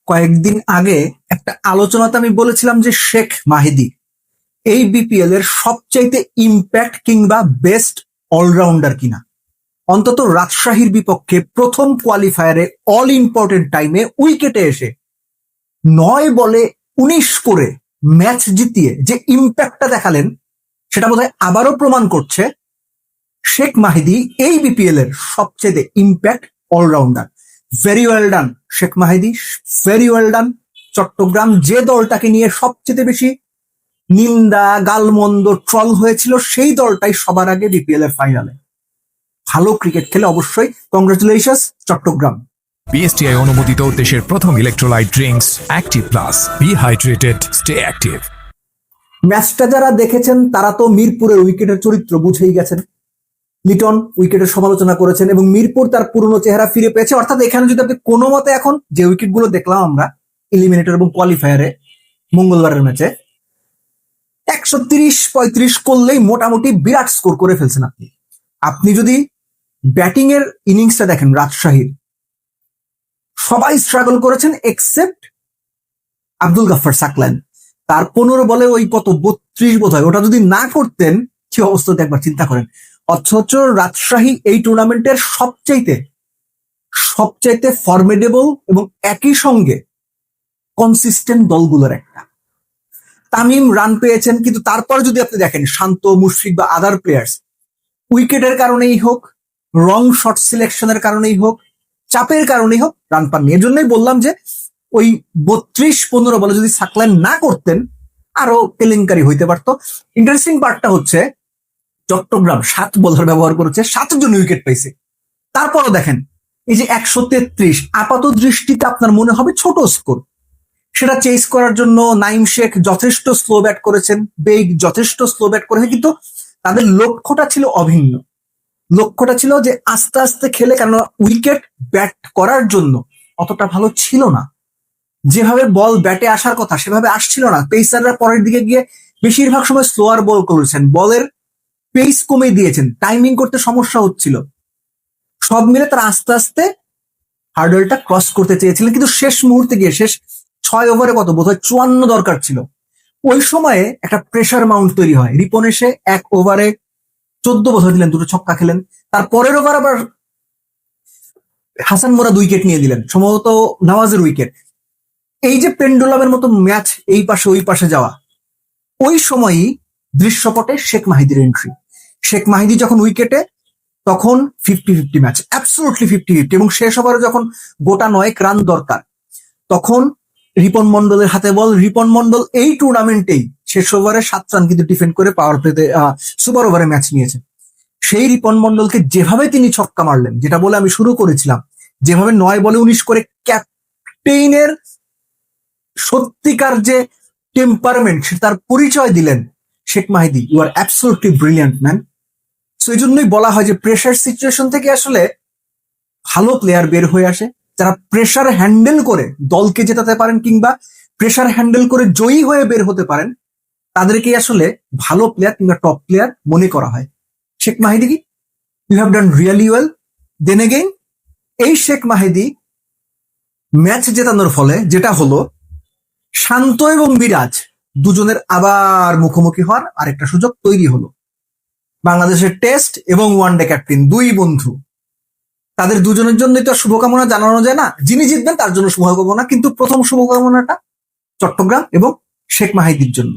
কয়েকদিন আগে একটা আলোচনাতে আমি বলেছিলাম যে শেখ মাহিদি এই বিপিএল এর সবচাইতে ইম্প্যাক্ট কিংবা বেস্ট অলরাউন্ডার কিনা। অন্তত রাজশাহীর বিপক্ষে প্রথম কোয়ালিফায়ারে অল ইম্পর্টেন্ট টাইমে উইকেটে এসে 9 বলে 19 করে ম্যাচ জিতিয়ে যে ইম্প্যাক্টটা দেখালেন সেটা বোধহয় আবারও প্রমাণ করছে শেখ মাহিদি এই বিপিএল এর সবচেয়ে impact allrounder. Very well done Sheikh Mahidi, very well done. Chattogram যে দলটাকে নিয়ে সবচেয়ে বেশি নিন্দা গালমন্দ ট্রল হয়েছিল সেই দলটাই সবার আগে বিপিএল এর ফাইনালে ভালো ক্রিকেট খেলে অবশ্যই কংগ্রেচুলেশনস চট্টগ্রাম। বিএসটিআই অনুমোদিত দেশের প্রথম electrolyte drinks active plus, be hydrated, stay active. ম্যাচটা যারা দেখেছেন তারা তো মিরপুরের উইকেটের চরিত্র বুঝেই গেছেন। লিটন উইকেটের সমালোচনা করেছেন এবং মিরপুর তার পুরনো চেহারা ফিরে পেয়েছে। অর্থাৎ এখানে যদি আপনি কোনো মতে এখন যে উইকেট গুলো দেখলাম আমরা এলিমিনেটর এবং কোয়ালিফায়ারে মঙ্গলবারের ম্যাচে 130-35 করলেই মোটামুটি বিরাট স্কোর করে ফেলছেন আপনি। আপনি যদি ব্যাটিং এর ইনিংসটা দেখেন রাজশাহীর, সবাই স্ট্রাগল করেছেন এক্সেপ্ট আব্দুল গাফফার সাকলাইন। তার 15 বলে ওই কত 32 বোধ হয়, ওটা যদি না করতেন কি অবস্থা একবার চিন্তা করেন। অথচ রাজশাহী এই টুর্নামেন্টের সবচাইতে ফর্মিডেবল এবং একই সঙ্গে কনসিস্টেন্ট দলগুলোর একটা। তামিম রান পেয়েছেন, কিন্তু তারপর যদি আপনি দেখেন শান্ত, মুশফিক বা আদার প্লেয়ার্স উইকেটের কারণেই হোক, রং শট সিলেকশনের কারণেই হোক, চাপের কারণেই হোক রান পাননি। এর জন্যই বললাম যে ওই 32-15 বলে যদি সাকলাইন না করতেন আরো কেলেঙ্কারি হইতে পারতো। ইন্টারেস্টিং পার্টটা হচ্ছে চট্টগ্রাম 7 বোলার ব্যবহার করেছে, 7 জন উইকেট পাইছে। তারপরও দেখেন এই যে 133 আপাত দৃষ্টিতে আপনার মনে হবে ছোট স্কোর, সেটা চেস করার জন্য নাইম শেখ যথেষ্ট স্লো ব্যাট করেছেন, বেগ যথেষ্ট স্লো ব্যাট করেছেন, কিন্তু তাদের লক্ষ্যটা ছিল অভিন্ন। লক্ষ্যটা ছিল যে আস্তে আস্তে খেলে, কেন উইকেট ব্যাট করার জন্য অতটা ভালো ছিল না। যেভাবে বল ব্যাটে আসার কথা সেভাবে আসছিল না। পেসাররা পরের দিকে গিয়ে বেশিরভাগ সময় স্লোয়ার বল করেছেন, বলের পেস কমে দিয়েছেন, টাইমিং করতে সমস্যা হচ্ছিল। সব মিলে তারা আস্তে আস্তে হার্ডলটা ক্রস করতে চেয়েছিলেন, কিন্তু শেষ মুহূর্তে গিয়ে শেষ 6 ওভারে কত বোধহয় 54 দরকার ছিল, ওই সময়ে একটা প্রেসার মাউন্ট তৈরি হয়। রিপন এসে 1 ওভারে 14 বোধহয় দিলেন, 2টো ছক্কা খেলেন। তার পরের ওভার আবার হাসান মোরাদ উইকেট নিয়ে দিলেন, সম্ভবত নওয়াজের উইকেট। এই যে পেন্ডুলামের মতো ম্যাচ এই পাশে ওই পাশে যাওয়া, ওই সময়ই দৃশ্যপটে শেখ মাহিদির এন্ট্রি। শেখ মাহিদি যখন উইকেটে তখন 50-50 ম্যাচ, অ্যাবসলুটলি 50-50। এবং শেষ ওভারে যখন গোটা 9 রান দরকার তখন রিপন মন্ডলের হাতে বল। রিপন মন্ডল এই টুর্নামেন্টেই শেষ ওভারে 7 রান কিন্তু ডিফেন্ড করে পাওয়ার প্লেতে সুপার ওভারে ম্যাচ নিয়েছেন। সেই রিপন মন্ডলকে যেভাবে তিনি ছক্কা মারলেন, যেটা বলে আমি শুরু করেছিলাম, যেভাবে 9 বলে 19 করে ক্যাপ্টেইনের সত্যিকার যে টেম্পারমেন্ট তার পরিচয় দিলেন Sheikh Mahidi. You are absolutely brilliant man. So এই জন্যই বলা হয় যে প্রেশার সিচুয়েশন থেকে আসলে ভালো প্লেয়ার বের হয়ে আসে, যারা প্রেশার হ্যান্ডেল করে দলকে জেতাতে পারেন কিংবা প্রেশার হ্যান্ডেল করে জয়ী হয়ে বের হতে পারেন, তাদেরকেই আসলে ভালো প্লেয়ার কিংবা টপ প্লেয়ার মনে করা হয়। শেখ মাহিদি কি you have done really well. Then again এই শেখ মাহিদি ম্যাচ জেতানোর ফলে যেটা হলো, শান্ত এবং বিরাজ দুজনের আবার মুখোমুখি হওয়ার আরেকটা সুযোগ তৈরি হলো। বাংলাদেশের টেস্ট এবং ওয়ানডে ক্যাপ্টেন দুই বন্ধু, তাদের দুজনের জন্যই তো শুভকামনা জানানো যায় না। যিনি জিতবেন তার জন্য শুভকামনা, কিন্তু প্রথম শুভকামনাটা চট্টগ্রাম এবং শেখ মাহিদির জন্য।